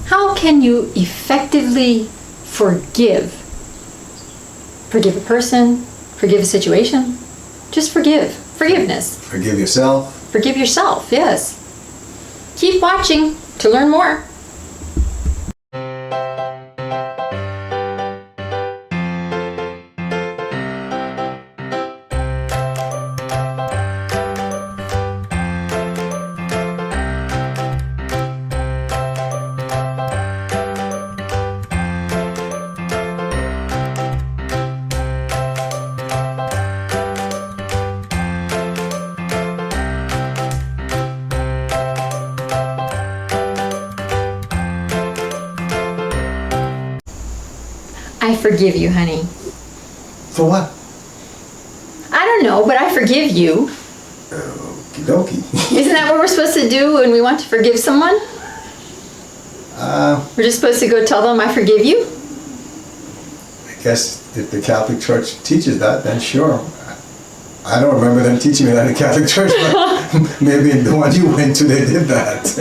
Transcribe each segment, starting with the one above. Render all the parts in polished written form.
How can you effectively forgive? Forgive a person, forgive a situation, just forgive. Forgiveness. Forgive yourself. Forgive yourself, yes. Keep watching to learn more. I forgive you, honey. For what? I don't know, but I forgive you. Okie dokie. Isn't that what we're supposed to do when we want to forgive someone? We're just supposed to go tell them, I forgive you? I guess if the Catholic Church teaches that, then sure. I don't remember them teaching me that in the Catholic Church, but maybe the one you went to, they did that.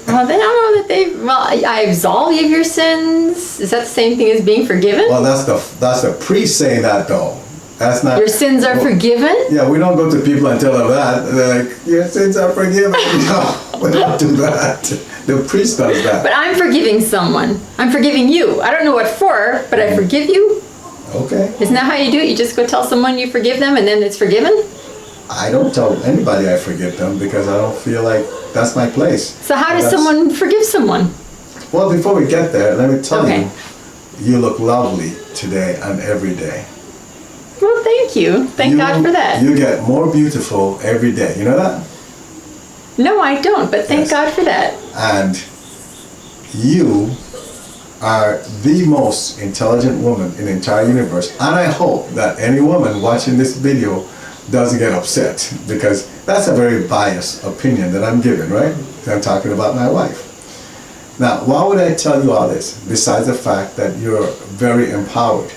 Well, they don't know that I absolve you of your sins. Is that the same thing as being forgiven? Well, that's the priest saying that, though. That's not. Your sins are forgiven? Yeah, we don't go to people and tell them that. They're like, your sins are forgiven. No, we don't do that. The priest does that. But I'm forgiving someone. I'm forgiving you. I don't know what for, but I forgive you. Okay. Isn't that how you do it? You just go tell someone you forgive them and then it's forgiven? I don't tell anybody I forgive them because I don't feel like that's my place. So how does someone forgive someone? Well, before we get there, let me tell Okay. you look lovely today and every day. Well, thank you. Thank God for that. You get more beautiful every day. You know that? No, I don't, but thank Yes. God for that. And you are the most intelligent woman in the entire universe. And I hope that any woman watching this video doesn't get upset, because that's a very biased opinion that I'm giving, right? I'm talking about my wife. Now, why would I tell you all this, besides the fact that you're very empowered?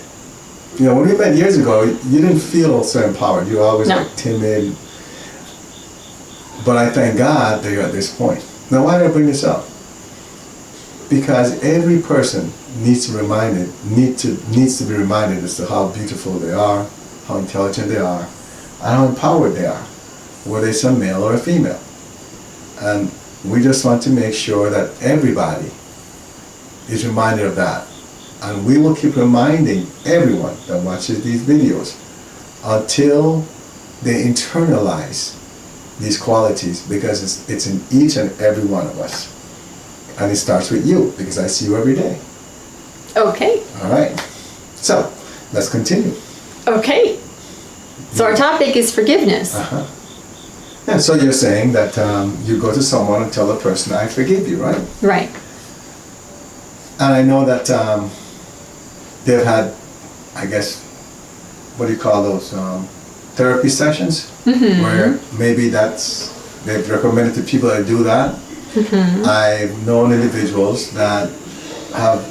You know, when we met years ago, you didn't feel so empowered. You were always like timid. But I thank God that you're at this point. Now, why did I bring this up? Because every person needs to be reminded as to how beautiful they are, how intelligent they are, and how empowered they are, whether it's a male or a female. And we just want to make sure that everybody is reminded of that. And we will keep reminding everyone that watches these videos until they internalize these qualities, because it's in each and every one of us. And it starts with you, because I see you every day. Okay. All right. So, let's continue. Okay. So our topic is forgiveness. Uh-huh. And so you're saying that you go to someone and tell the person, I forgive you, right? Right. And I know that they've had, I guess, what do you call those, therapy sessions? Mm-hmm. Where maybe they've recommended to people that do that. Mm-hmm. I've known individuals that have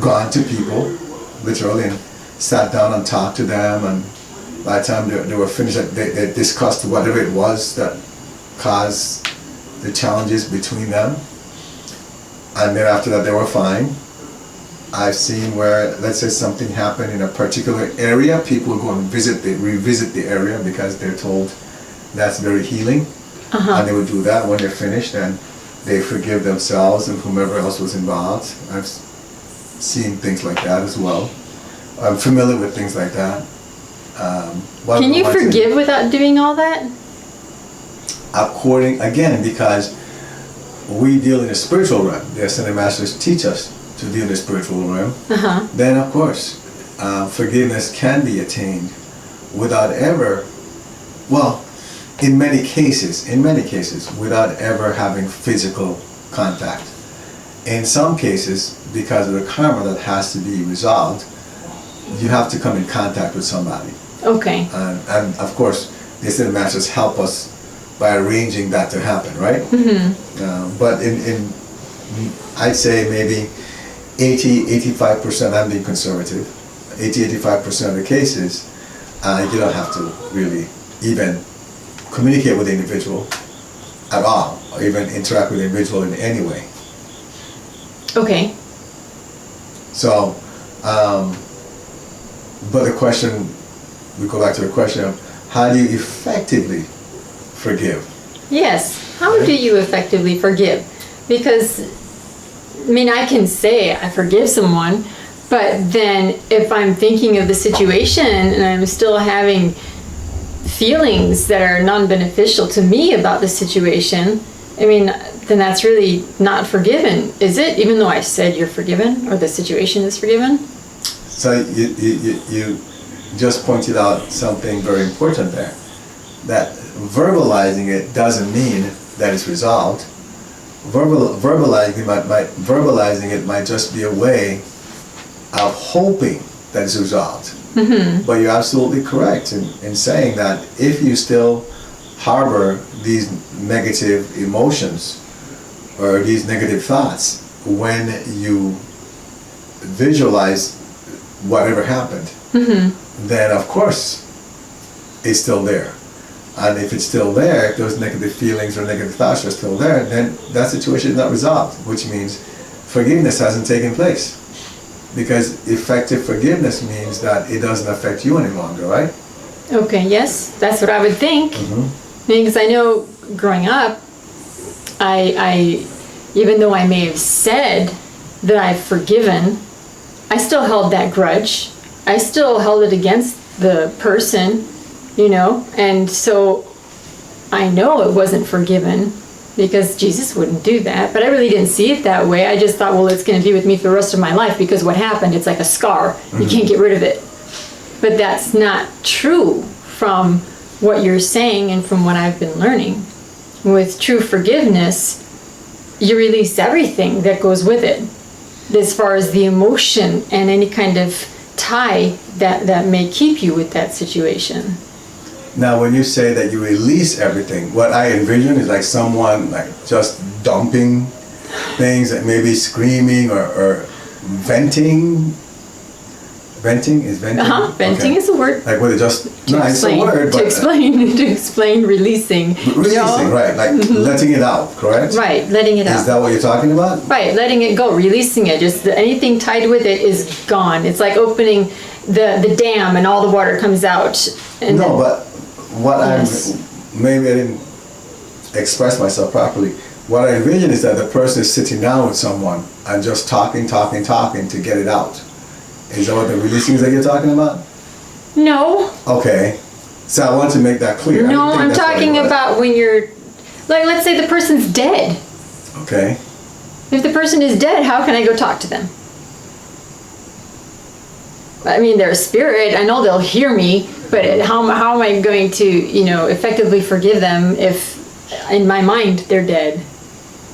gone to people, literally, and sat down and talked to them, and by the time they were finished, they discussed whatever it was that caused the challenges between them. And then after that, they were fine. I've seen where, let's say something happened in a particular area, people go and revisit the area because they're told that's very healing. Uh-huh. And they would do that. When they're finished, and they forgive themselves and whomever else was involved. I've seen things like that as well. I'm familiar with things like that. Can you forgive without doing all that? Again, because we deal in the spiritual realm. The Ascended Masters teach us to deal in the spiritual realm. Uh-huh. Then, of course, forgiveness can be attained without ever, well, in many cases, without ever having physical contact. In some cases, because of the karma that has to be resolved, you have to come in contact with somebody. Okay. And of course, the Ascended Masters help us by arranging that to happen, right? Mm-hmm. But in I'd say maybe 80-85%, I'm being conservative, 80-85% of the cases, you don't have to really even communicate with the individual at all, or even interact with the individual in any way. Okay. So, but the question, we go back to the question of how do you effectively forgive? Yes. How do you effectively forgive? Because, I mean, I can say I forgive someone, but then if I'm thinking of the situation and I'm still having feelings that are non-beneficial to me about the situation, I mean, then that's really not forgiven, is it? Even though I said you're forgiven or the situation is forgiven? So you just pointed out something very important there. That verbalizing it doesn't mean that it's resolved. Verbalizing it might just be a way of hoping that it's resolved. Mm-hmm. But you're absolutely correct in saying that if you still harbor these negative emotions or these negative thoughts when you visualize whatever happened, mm-hmm. then of course it's still there. And if it's still there, if those negative feelings or negative thoughts are still there, then that situation is not resolved, which means forgiveness hasn't taken place. Because effective forgiveness means that it doesn't affect you any longer, right? Okay, yes, that's what I would think. Mm-hmm. Because I know growing up, I even though I may have said that I've forgiven, I still held that grudge. I still held it against the person, you know, and so I know it wasn't forgiven because Jesus wouldn't do that, but I really didn't see it that way. I just thought, well, it's going to be with me for the rest of my life because what happened, it's like a scar. Mm-hmm. You can't get rid of it. But that's not true from what you're saying and from what I've been learning. With true forgiveness, you release everything that goes with it, as far as the emotion and any kind of tie that may keep you with that situation. Now, when you say that you release everything, what I envision is like someone like just dumping things, that maybe screaming or venting. Venting is venting. Venting is a word. Like what it just it's a word. To explain releasing. Releasing, right? Like mm-hmm. letting it out, correct? Right, letting it out. Is that what you're talking about? Right, letting it go, releasing it. Just anything tied with it is gone. It's like opening the dam and all the water comes out. And no, but what maybe I didn't express myself properly. What I envision is that the person is sitting down with someone and just talking to get it out. Is that what the releasing is that you're talking about? No. Okay. So I want to make that clear. No, I'm talking about when you're, like, let's say the person's dead. Okay. If the person is dead, how can I go talk to them? I mean, they're a spirit. I know they'll hear me, but how am I going to, effectively forgive them if in my mind they're dead?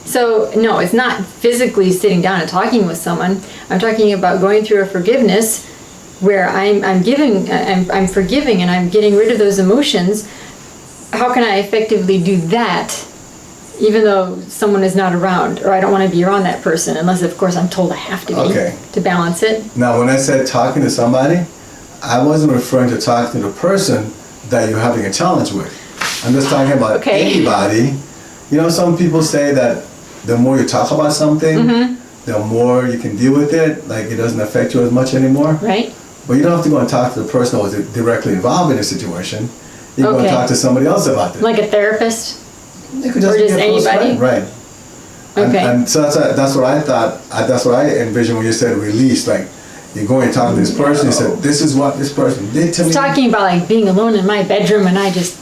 So no, it's not physically sitting down and talking with someone. I'm talking about going through a forgiveness where I'm forgiving and I'm getting rid of those emotions. How can I effectively do that even though someone is not around, or I don't want to be around that person unless of course I'm told I have to be to balance it? Now when I said talking to somebody, I wasn't referring to talking to the person that you're having a challenge with. I'm just talking about anybody. Some people say that the more you talk about something, mm-hmm. the more you can deal with it, like it doesn't affect you as much anymore. Right. But you don't have to go and talk to the person who was directly involved in the situation. You go and talk to somebody else about it. Like a therapist? You could just or just anybody? Right. Okay. And so that's what I thought, that's what I envisioned when you said release, like you go and talk to this person, you said, this is what this person did to me. It's talking about like being alone in my bedroom and I just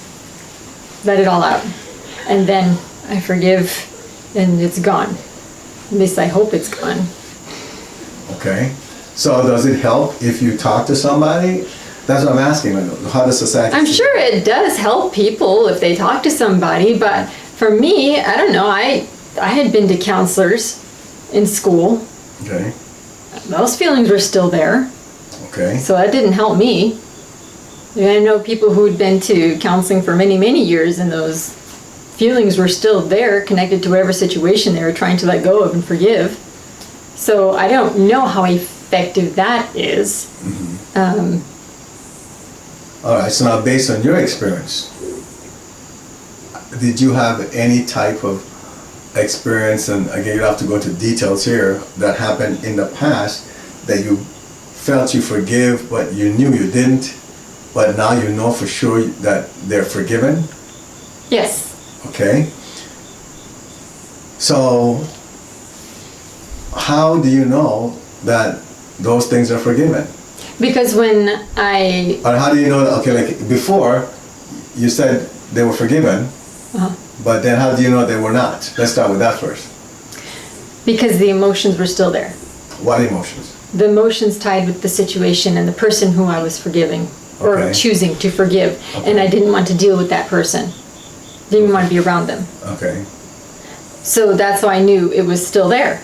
let it all out. And then I forgive and it's gone. At least I hope it's gone. Okay. So does it help if you talk to somebody? That's what I'm asking. How does society? I'm sure it does help people if they talk to somebody, but for me, I don't know. I had been to counselors in school. Okay. Those feelings were still there. Okay. So that didn't help me. I know people who had been to counseling for many, many years, and those feelings were still there, connected to whatever situation they were trying to let go of and forgive. So I don't know how effective that is. Mm-hmm. All right, so now based on your experience, did you have any type of experience, and again, you don't have to go into details here, that happened in the past that you felt you forgive, but you knew you didn't, but now you know for sure that they're forgiven? Yes. Okay. So, how do you know that those things are forgiven? Because when I... Or how do you know, okay, like before, you said they were forgiven, but then how do you know they were not? Let's start with that first. Because the emotions were still there. What emotions? The emotions tied with the situation and the person who I was forgiving, or Okay. choosing to forgive, and I didn't want to deal with that person. Didn't want to be around them. Okay. So that's how I knew it was still there.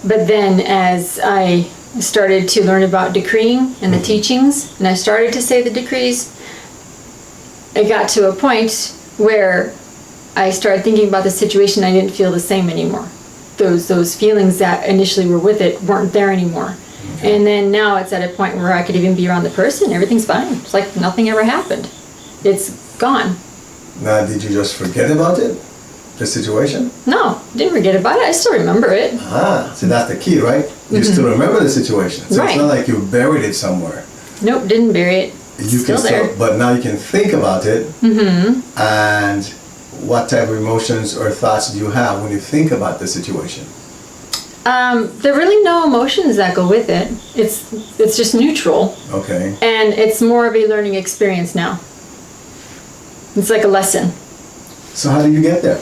But then as I started to learn about decreeing and the teachings, and I started to say the decrees, I got to a point where I started thinking about the situation. I didn't feel the same anymore. Those feelings that initially were with it weren't there anymore. Okay. And then now it's at a point where I could even be around the person. Everything's fine. It's like nothing ever happened. It's gone. Now, did you just forget about it? The situation? No, didn't forget about it. I still remember it. So that's the key, right? You still remember the situation. So Right. it's not like you buried it somewhere. Nope, didn't bury it. You Still there. But now you can think about it. And what type of emotions or thoughts do you have when you think about the situation? There are really no emotions that go with it. It's just neutral, Okay. and it's more of a learning experience now. It's like a lesson. So how do you get there?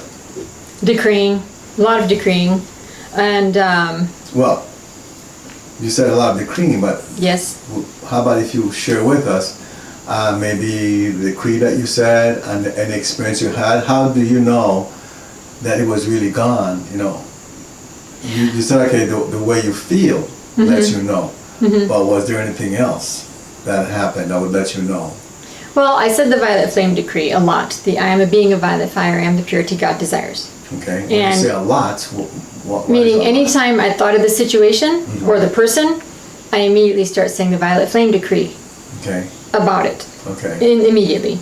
Decreeing, a lot of decreeing, and Well, you said a lot of decreeing, but yes, how about if you share with us maybe the decree that you said and any experience you had? How do you know that it was really gone? You know, you said, okay, the way you feel lets you know, but was there anything else that happened that would let you know? well, I said the violet flame decree a lot. I am a being of violet fire. I am the purity God desires. Okay, when you And- say a lot, what Meaning, is a lot? anytime I thought of the situation or the person, I immediately start saying the violet flame decree Okay, about it. okay, Immediately.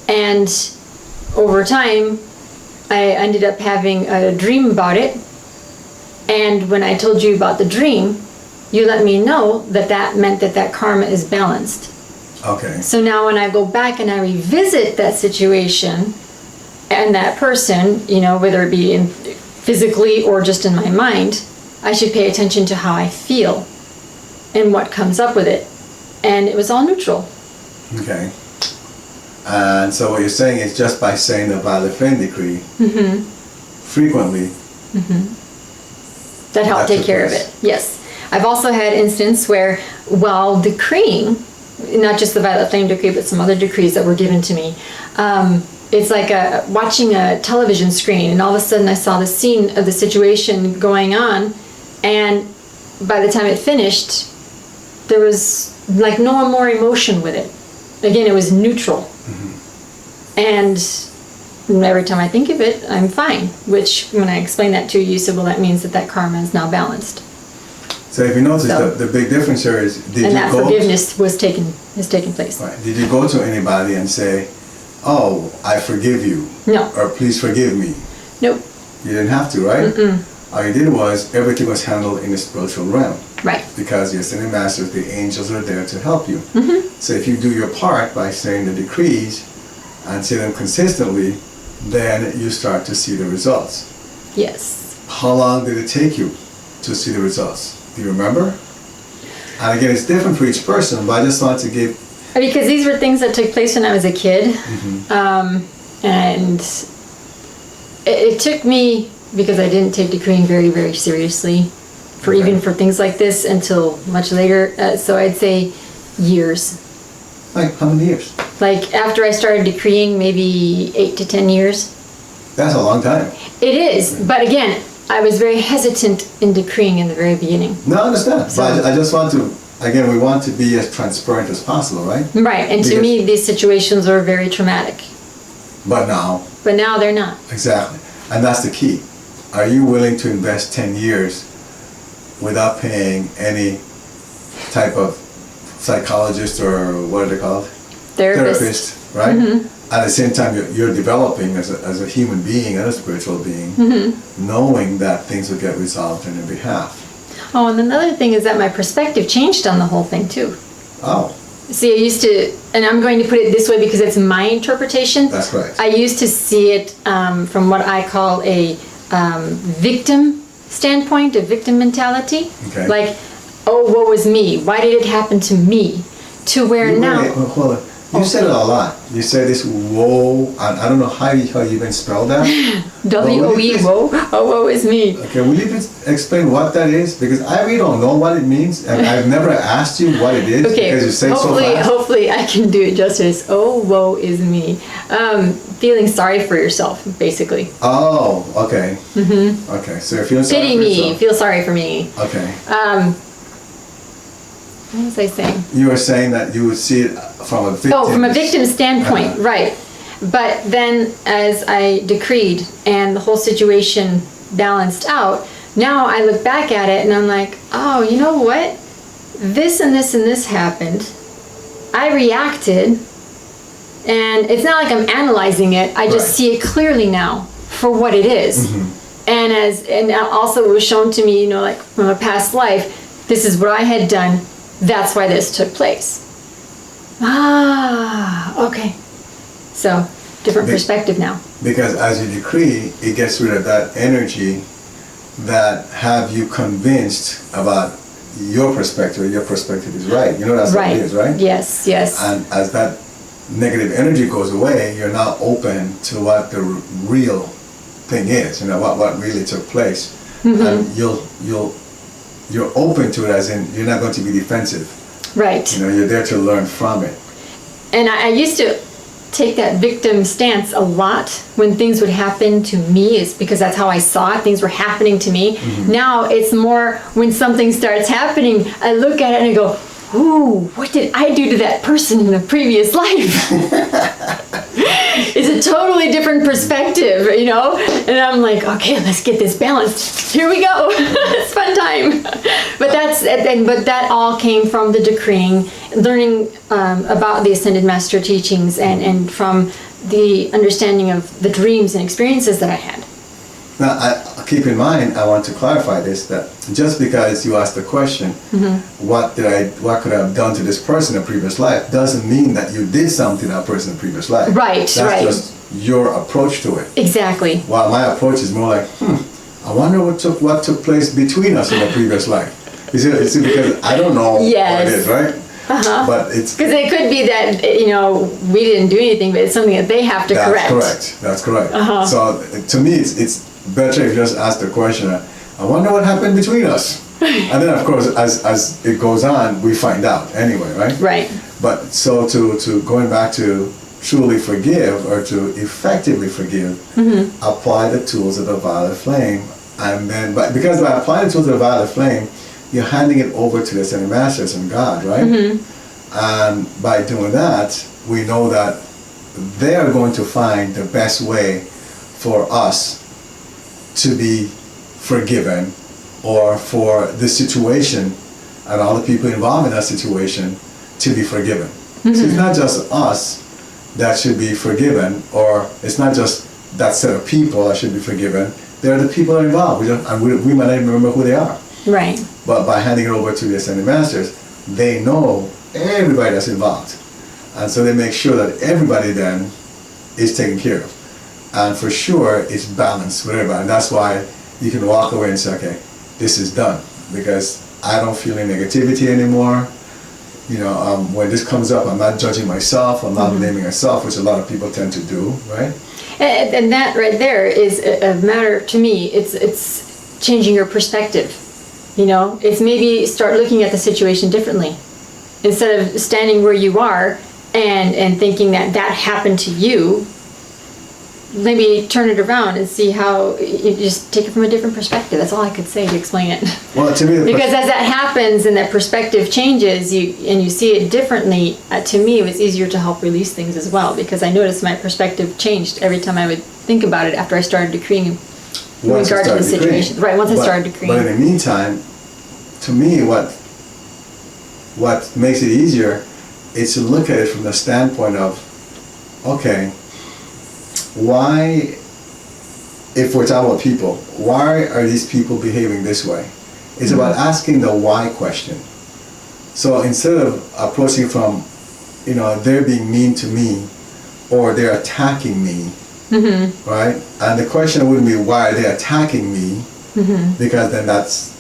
And over time, I ended up having a dream about it. And when I told you about the dream, you let me know that that meant that that karma is balanced. okay, So now when I go back and I revisit that situation and that person, you know, whether it be physically or just in my mind, I should pay attention to how I feel and what comes up with it. And it was all neutral. okay. And so what you're saying is just by saying the violet flame decree frequently, That helped That take took care of place. it. Yes. I've also had instance where while decreeing, not just the violet flame decree, but some other decrees that were given to me, it's like watching a television screen, and all of a sudden I saw the scene of the situation going on, and by the time it finished, there was like no more emotion with it. Again, it was neutral. And every time I think of it, I'm fine. Which, when I explained that to you, you said, well, that means that that karma is now balanced. so if you notice, So- the big difference here is, did And you that go... forgiveness has taken place. Right. Did you go to anybody and say, oh, I forgive you, No. or please forgive me? Nope. You didn't have to, right? All you did was, everything was handled in the spiritual realm. Right. Because your ascended masters, the angels, are there to help you. So if you do your part by saying the decrees and say them consistently, then you start to see the results. Yes. How long did it take you to see the results? Do you remember? And again, it's different for each person, but I just want to give... Because these were things that took place when I was a kid. And it took me, because I didn't take decreeing very, very seriously, for even for things like this until much later. So I'd say years. Like, how many years? Like after I started decreeing, maybe 8 to 10 years. That's a long time. It is, but again, I was very hesitant in decreeing in the very beginning. No, I understand. So- But I just want to, again, we want to be as transparent as possible, right? Right, and to Because- me, these situations are very traumatic. But now, But now they're not. exactly. And that's the key. Are you willing to invest 10 years without paying any type of psychologist or what are they called? Therapist. Right? at the same time, you're developing as a human being and a spiritual being, knowing that things will get resolved on your behalf. Oh, and another thing is that my perspective changed on the whole thing too. Oh, See, I used to, and I'm going to put it this way because it's my interpretation. that's right. I used to see it from what I call a victim standpoint, a victim mentality. Okay. Like, oh, woe is me. Why did it happen to me? To where now... Hold on. You said it a lot. You said this woe, and I don't know how you even spell that. W-O-E, woe. Oh, woe is me. Okay, will you just explain what that is? Because I really don't know what it means, and I've never asked you what it is Okay, because you say it so fast. hopefully I can do it justice. Oh, woe is me. Feeling sorry for yourself, basically. Oh, okay. Okay, so you're feeling sorry Pity for me, yourself. feel sorry for me. Okay. What was I saying? You were saying that you would see it from a victim. Oh, from a victim standpoint, Uh-huh. right. But then as I decreed and the whole situation balanced out, now I look back at it and I'm like, oh, you know what? This and this and this happened. I reacted, and it's not like I'm analyzing it. I just Right. see it clearly now for what it is. And also it was shown to me, like from a past life, this is what I had done. That's why this took place. Ah, okay. So, different perspective now. Because as you decree, it gets rid of that energy that have you convinced about your perspective. Your perspective is right. You know that's what it is, right? Yes, yes. And as that negative energy goes away, you're now open to what the real thing is. What really took place, and you're open to it, as in you're not going to be defensive. Right. You're there to learn from it. And I used to take that victim stance a lot when things would happen to me. It's because that's how I saw it. Things were happening to me. Now it's more when something starts happening, I look at it and I go, ooh, what did I do to that person in a previous life? It's a totally different perspective, And I'm like, okay, let's get this balanced. Here we go. It's fun time. But that all came from the decreeing, learning about the Ascended Master teachings, and from the understanding of the dreams and experiences that I had. Now, keep in mind, I want to clarify this, that just because you asked the question, what could I have done to this person in a previous life, doesn't mean that you did something to that person in a previous life. Right, That's right. just your approach to it. Exactly. While my approach is more like, I wonder what took place between us in a previous life. You see, because I don't know what it is, right? But it's... Because it could be that, we didn't do anything, but it's something that they have to correct. That's correct. So to me, it's better if you just ask the question, I wonder what happened between us. And then, of course, as it goes on, we find out anyway, right? Right. But so to going back to truly forgive, or to effectively forgive, apply the tools of the violet flame. And then, because by applying the tools of the violet flame, you're handing it over to the Ascended Masters and God, right? And by doing that, we know that they are going to find the best way for us to be forgiven, or for the situation and all the people involved in that situation to be forgiven. So it's not just us that should be forgiven, or it's not just that set of people that should be forgiven. They're the people that are involved. We might not even remember who they are. Right. But by handing it over to the Ascended Masters, they know everybody that's involved. And so they make sure that everybody then is taken care of. And for sure, it's balanced with everybody. And that's why you can walk away and say, okay, this is done. Because I don't feel any negativity anymore. When this comes up, I'm not judging myself. I'm not blaming myself, which a lot of people tend to do, right? And that right there is a matter, to me, it's changing your perspective. It's maybe start looking at the situation differently. Instead of standing where you are and thinking that happened to you, maybe turn it around and see how you just take it from a different perspective. That's all I could say to explain it. Well, to me, because as that happens and that perspective changes, you see it differently. To me, it was easier to help release things as well, because I noticed my perspective changed every time I would think about it after I started decreeing in regard to the situation. Right, once I started decreeing. But in the meantime, to me, what makes it easier is to look at it from the standpoint of, okay, why, if we're talking about people, why are these people behaving this way? It's about asking the why question. So instead of approaching from, they're being mean to me or they're attacking me, right? And the question wouldn't be why are they attacking me, because then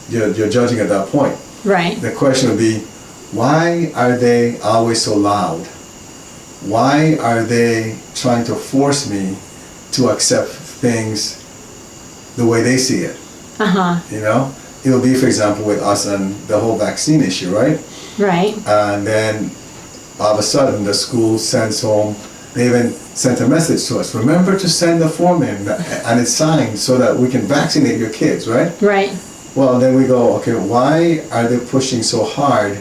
you're judging at that point. Right. The question would be, why are they always so loud? Why are they trying to force me to accept things the way they see it? It will be, for example, with us and the whole vaccine issue, right? Right. And then all of a sudden the school sends home, they even sent a message to us, remember to send the form in, and it's signed so that we can vaccinate your kids, right? Right. Well, then we go, okay, why are they pushing so hard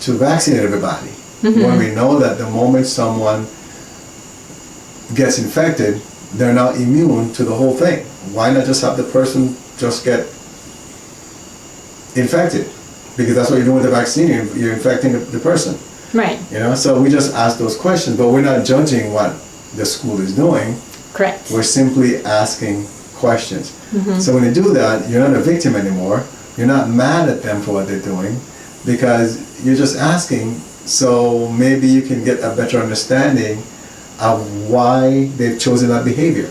to vaccinate everybody? When we know that the moment someone gets infected, they're now immune to the whole thing. Why not just have the person just get infected? Because that's what you're doing with the vaccine, you're infecting the person. Right. So we just ask those questions, but we're not judging what the school is doing. Correct. We're simply asking questions. So when you do that, you're not a victim anymore. You're not mad at them for what they're doing, because you're just asking, so maybe you can get a better understanding of why they've chosen that behavior.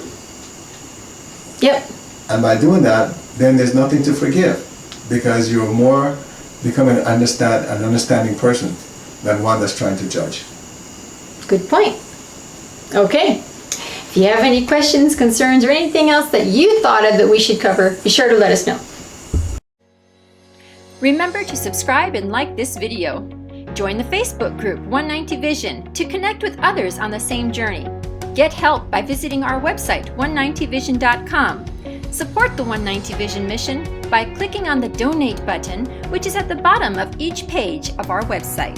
Yep. And by doing that, then there's nothing to forgive, because you're more becoming an understanding person than one that's trying to judge. Good point. Okay. If you have any questions, concerns, or anything else that you thought of that we should cover, be sure to let us know. Remember to subscribe and like this video. Join the Facebook group 190 Vision to connect with others on the same journey. Get help by visiting our website 190vision.com. Support the 190 Vision mission by clicking on the donate button, which is at the bottom of each page of our website.